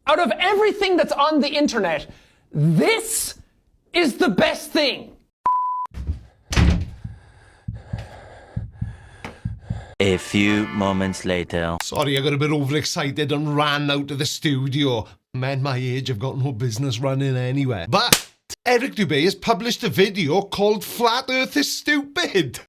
Out of everything that's on the internet, this is the best thing. A few moments later. Sorry, I got a bit overexcited and ran out of the studio. Men my age have got no business running anywhere. But Eric Douchebay has published a video called Flat Earth is Stupid.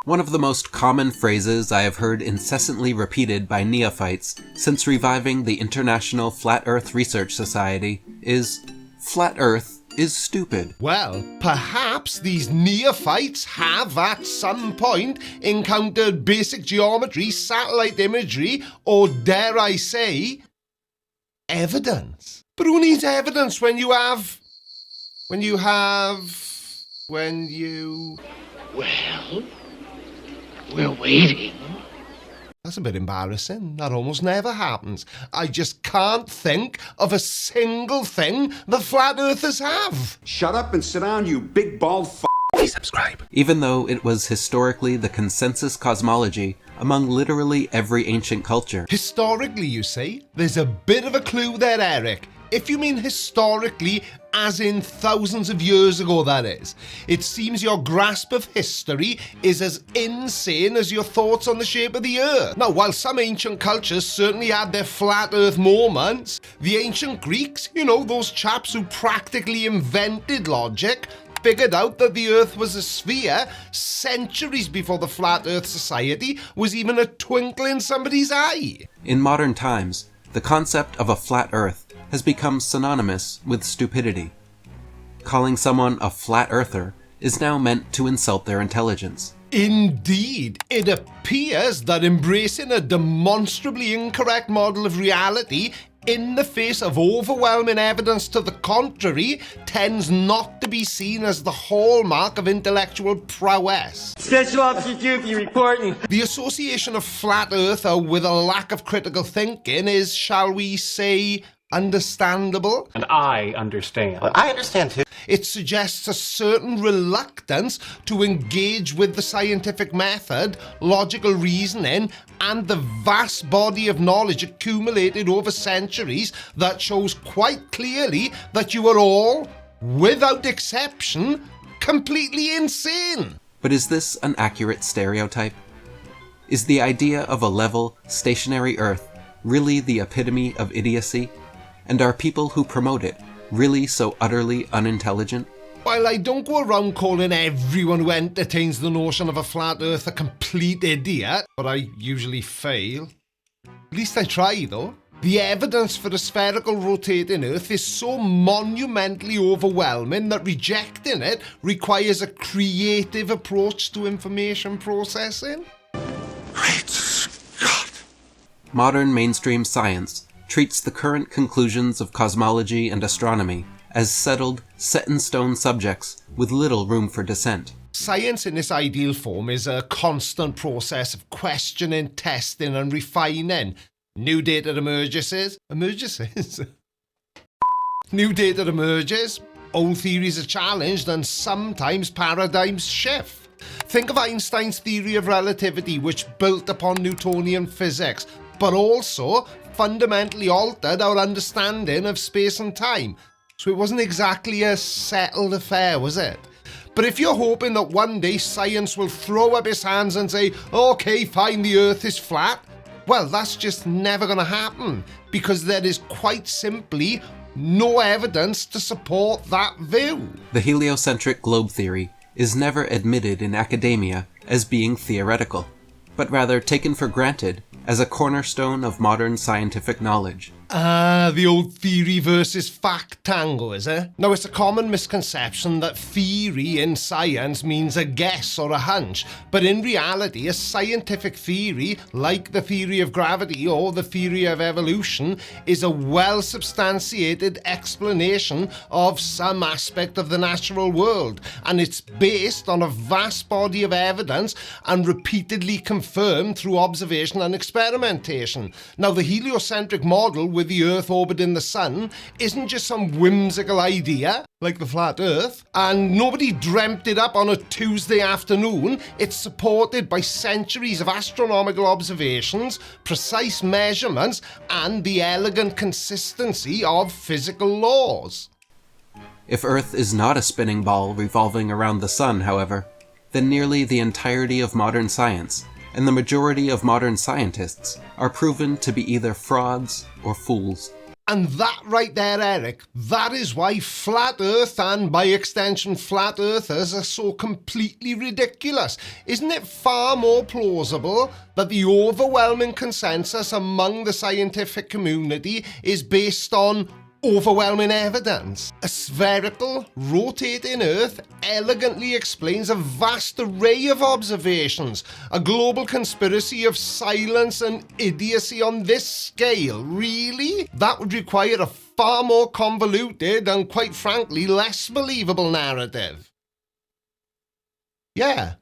One of the most common phrases I have heard incessantly repeated by neophytes since reviving the International Flat Earth Research Society is, "Flat Earth is stupid." Well, perhaps these neophytes have at some point encountered basic geometry, satellite imagery, or dare I say, evidence. But who needs evidence when you... Well, we're waiting. That's a bit embarrassing. That almost never happens. I just can't think of a single thing the flat earthers have. Shut up and sit down, you big bald f***. Please subscribe. Even though it was historically the consensus cosmology among literally every ancient culture. Historically, you see, there's a bit of a clue there, Eric. If you mean historically, as in thousands of years ago, that is, it seems your grasp of history is as insane as your thoughts on the shape of the earth. Now, while some ancient cultures certainly had their flat earth moments, the ancient Greeks, you know, those chaps who practically invented logic, figured out that the earth was a sphere centuries before the Flat Earth Society was even a twinkle in somebody's eye. In modern times, the concept of a flat earth has become synonymous with stupidity. Calling someone a flat earther is now meant to insult their intelligence. Indeed, it appears that embracing a demonstrably incorrect model of reality in the face of overwhelming evidence to the contrary tends not to be seen as the hallmark of intellectual prowess. Special Officer Dookie reporting. The association of flat earther with a lack of critical thinking is, shall we say, understandable. And I understand. Well, I understand too. It suggests a certain reluctance to engage with the scientific method, logical reasoning, and the vast body of knowledge accumulated over centuries that shows quite clearly that you are all, without exception, completely insane. But is this an accurate stereotype? Is the idea of a level, stationary Earth really the epitome of idiocy? And are people who promote it really so utterly unintelligent? While I don't go around calling everyone who entertains the notion of a flat earth a complete idiot, but I usually fail. At least I try, though. The evidence for a spherical rotating earth is so monumentally overwhelming that rejecting it requires a creative approach to information processing. Great Scott. Modern mainstream science treats the current conclusions of cosmology and astronomy as settled, set-in-stone subjects with little room for dissent. Science in its ideal form is a constant process of questioning, testing and refining. New data emerges. New data emerges, old theories are challenged and sometimes paradigms shift. Think of Einstein's theory of relativity, which built upon Newtonian physics, but also fundamentally altered our understanding of space and time. So it wasn't exactly a settled affair, was it? But if you're hoping that one day science will throw up its hands and say, okay, fine, the Earth is flat, well, that's just never going to happen, because there is quite simply no evidence to support that view. The heliocentric globe theory is never admitted in academia as being theoretical, but rather taken for granted as a cornerstone of modern scientific knowledge. Ah, the old theory versus fact tango, is it? Now, it's a common misconception that theory in science means a guess or a hunch, but in reality, a scientific theory, like the theory of gravity or the theory of evolution, is a well-substantiated explanation of some aspect of the natural world, and it's based on a vast body of evidence and repeatedly confirmed through observation and experimentation. Now, the heliocentric model with the Earth orbiting the Sun isn't just some whimsical idea, like the flat Earth, and nobody dreamt it up on a Tuesday afternoon. It's supported by centuries of astronomical observations, precise measurements, and the elegant consistency of physical laws. If Earth is not a spinning ball revolving around the Sun, however, then nearly the entirety of modern science, and the majority of modern scientists, are proven to be either frauds or fools. And that right there, Eric, that is why flat Earth and by extension flat earthers are so completely ridiculous. Isn't it far more plausible that the overwhelming consensus among the scientific community is based on overwhelming evidence? A spherical, rotating Earth elegantly explains a vast array of observations. A global conspiracy of silence and idiocy on this scale, really? That would require a far more convoluted and, quite frankly, less believable narrative. Yeah,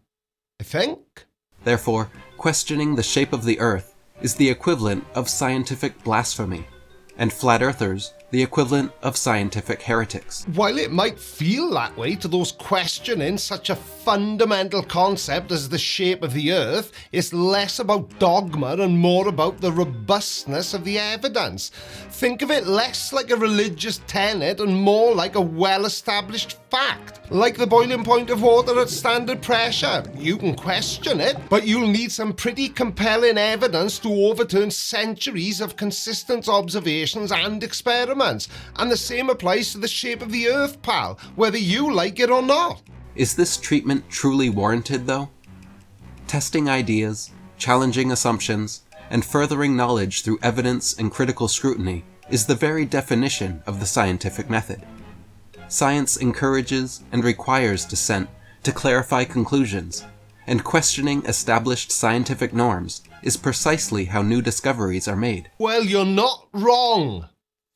I think. Therefore, questioning the shape of the Earth is the equivalent of scientific blasphemy, and flat earthers the equivalent of scientific heretics. While it might feel that way to those questioning such a fundamental concept as the shape of the Earth, it's less about dogma and more about the robustness of the evidence. Think of it less like a religious tenet and more like a well-established fact. Like the boiling point of water at standard pressure. You can question it, but you'll need some pretty compelling evidence to overturn centuries of consistent observations and experiments. And the same applies to the shape of the Earth, pal, whether you like it or not. Is this treatment truly warranted, though? Testing ideas, challenging assumptions, and furthering knowledge through evidence and critical scrutiny is the very definition of the scientific method. Science encourages and requires dissent to clarify conclusions, and questioning established scientific norms is precisely how new discoveries are made. Well, you're not wrong.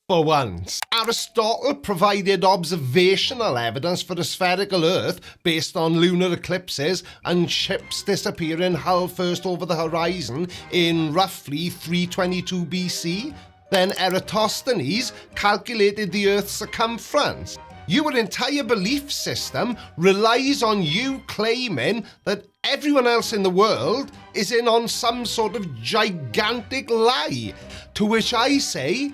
For once, Aristotle provided observational evidence for a spherical Earth based on lunar eclipses and ships disappearing hull first over the horizon in roughly 322 BC. Then Eratosthenes calculated the Earth's circumference. Your entire belief system relies on you claiming that everyone else in the world is in on some sort of gigantic lie, to which I say,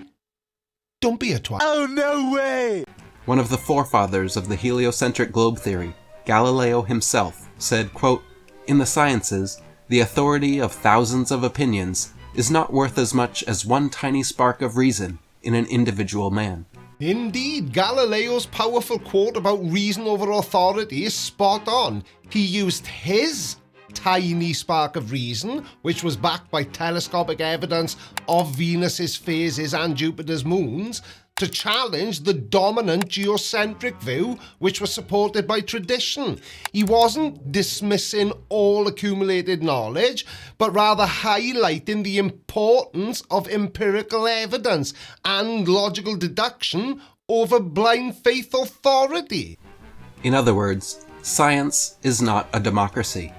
don't be a twat. Oh, no way! One of the forefathers of the heliocentric globe theory, Galileo himself, said, quote, "In the sciences, the authority of thousands of opinions is not worth as much as one tiny spark of reason in an individual man." Indeed, Galileo's powerful quote about reason over authority is spot on. He used his tiny spark of reason, which was backed by telescopic evidence of Venus's phases and Jupiter's moons, to challenge the dominant geocentric view, which was supported by tradition. He wasn't dismissing all accumulated knowledge, but rather highlighting the importance of empirical evidence and logical deduction over blind faith authority. In other words, science is not a democracy,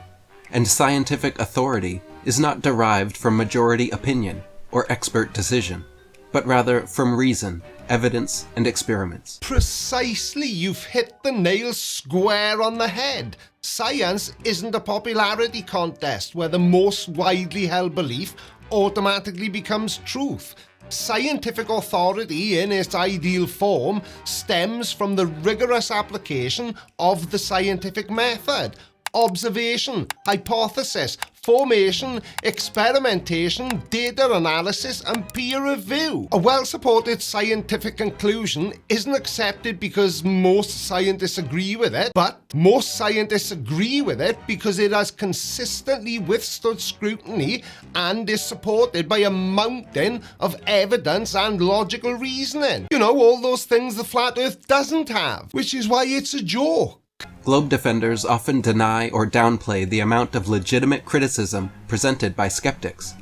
and scientific authority is not derived from majority opinion or expert decision, but rather from reason, evidence, and experiments. Precisely, you've hit the nail square on the head. Science isn't a popularity contest where the most widely held belief automatically becomes truth. Scientific authority in its ideal form stems from the rigorous application of the scientific method. Observation, hypothesis, formation, experimentation, data analysis, and peer review. A well-supported scientific conclusion isn't accepted because most scientists agree with it, but most scientists agree with it because it has consistently withstood scrutiny and is supported by a mountain of evidence and logical reasoning. You know, all those things the flat Earth doesn't have, which is why it's a joke. Globe defenders often deny or downplay the amount of legitimate criticism presented by skeptics,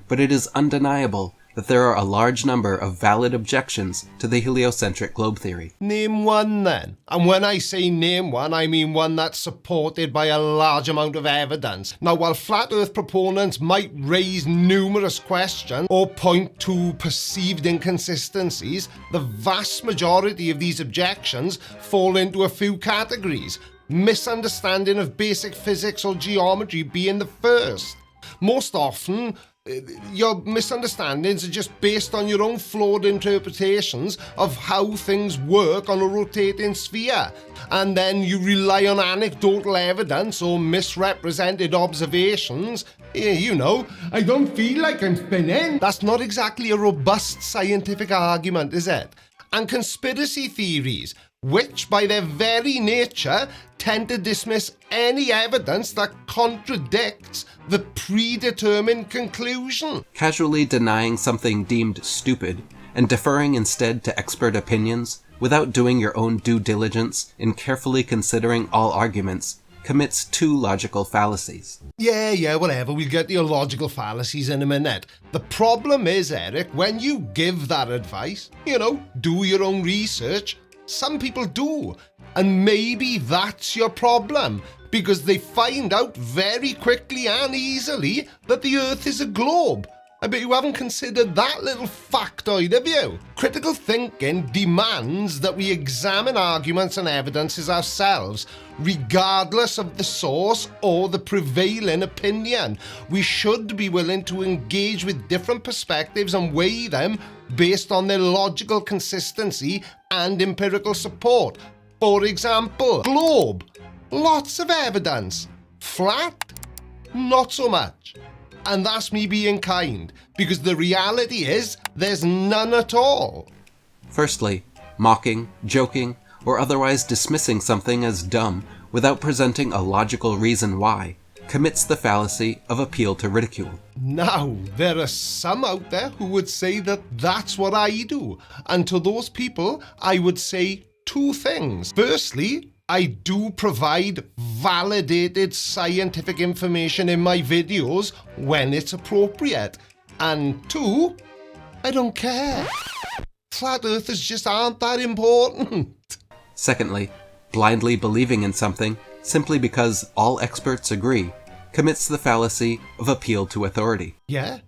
but it is undeniable that there are a large number of valid objections to the heliocentric globe theory. Name one then. And when I say name one, I mean one that's supported by a large amount of evidence. Now, while flat earth proponents might raise numerous questions or point to perceived inconsistencies, the vast majority of these objections fall into a few categories. Misunderstanding of basic physics or geometry being the first. Most often, your misunderstandings are just based on your own flawed interpretations of how things work on a rotating sphere, and then you rely on anecdotal evidence or misrepresented observations. You know, I don't feel like I'm spinning. That's not exactly a robust scientific argument, is it? And conspiracy theories, which by their very nature tend to dismiss any evidence that contradicts the predetermined conclusion. Casually denying something deemed stupid and deferring instead to expert opinions without doing your own due diligence in carefully considering all arguments commits two logical fallacies. Yeah, whatever, we'll get to your logical fallacies in a minute. The problem is, Eric, when you give that advice, do your own research, some people do. And maybe that's your problem, because they find out very quickly and easily that the Earth is a globe. I bet you haven't considered that little factoid, have you? Critical thinking demands that we examine arguments and evidences ourselves, regardless of the source or the prevailing opinion. We should be willing to engage with different perspectives and weigh them based on their logical consistency and empirical support. For example, globe, lots of evidence. Flat, not so much. And that's me being kind, because the reality is there's none at all. Firstly, mocking, joking, or otherwise dismissing something as dumb without presenting a logical reason why commits the fallacy of appeal to ridicule. Now, there are some out there who would say that that's what I do. And to those people, I would say two things. Firstly, I do provide validated scientific information in my videos when it's appropriate. And two, I don't care. Flat earthers just aren't that important. Secondly, blindly believing in something simply because all experts agree commits the fallacy of appeal to authority. Yeah,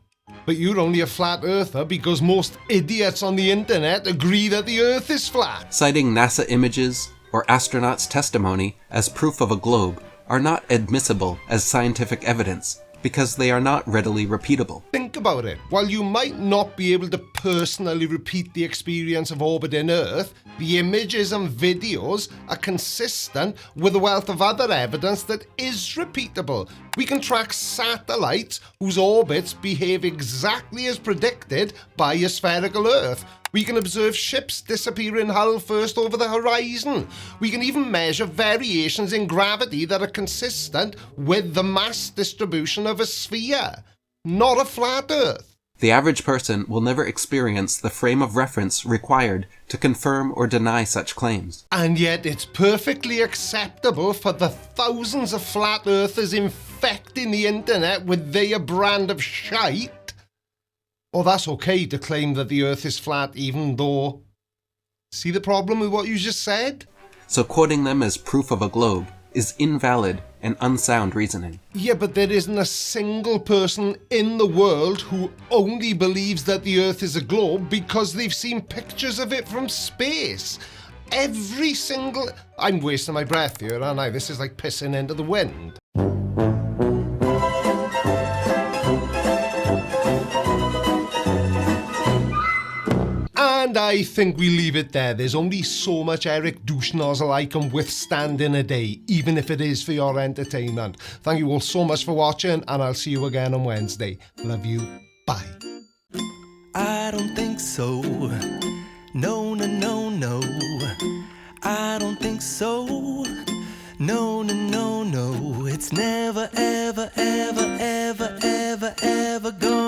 but you're only a flat earther because most idiots on the internet agree that the Earth is flat. Citing NASA images or astronauts' testimony as proof of a globe are not admissible as scientific evidence because they are not readily repeatable. Think about it. While you might not be able to personally repeat the experience of orbiting Earth, the images and videos are consistent with a wealth of other evidence that is repeatable. We can track satellites whose orbits behave exactly as predicted by a spherical Earth. We can observe ships disappearing hull first over the horizon. We can even measure variations in gravity that are consistent with the mass distribution of a sphere, not a flat Earth. The average person will never experience the frame of reference required to confirm or deny such claims. And yet it's perfectly acceptable for the thousands of flat earthers infecting the internet with their brand of shite. Or that's okay to claim that the Earth is flat even though... See the problem with what you just said? So quoting them as proof of a globe is invalid and unsound reasoning. Yeah, but there isn't a single person in the world who only believes that the Earth is a globe because they've seen pictures of it from space. Every single... I'm wasting my breath here, aren't I? This is like pissing into the wind. And I think we leave it there. There's only so much Eric douche nozzle I can withstand in a day, even if it is for your entertainment. Thank you all so much for watching, and I'll see you again on Wednesday. Love you. Bye. I don't think so. No, no, no, no. I don't think so. No, no, no, no. It's never, ever, ever, ever, ever, ever gonna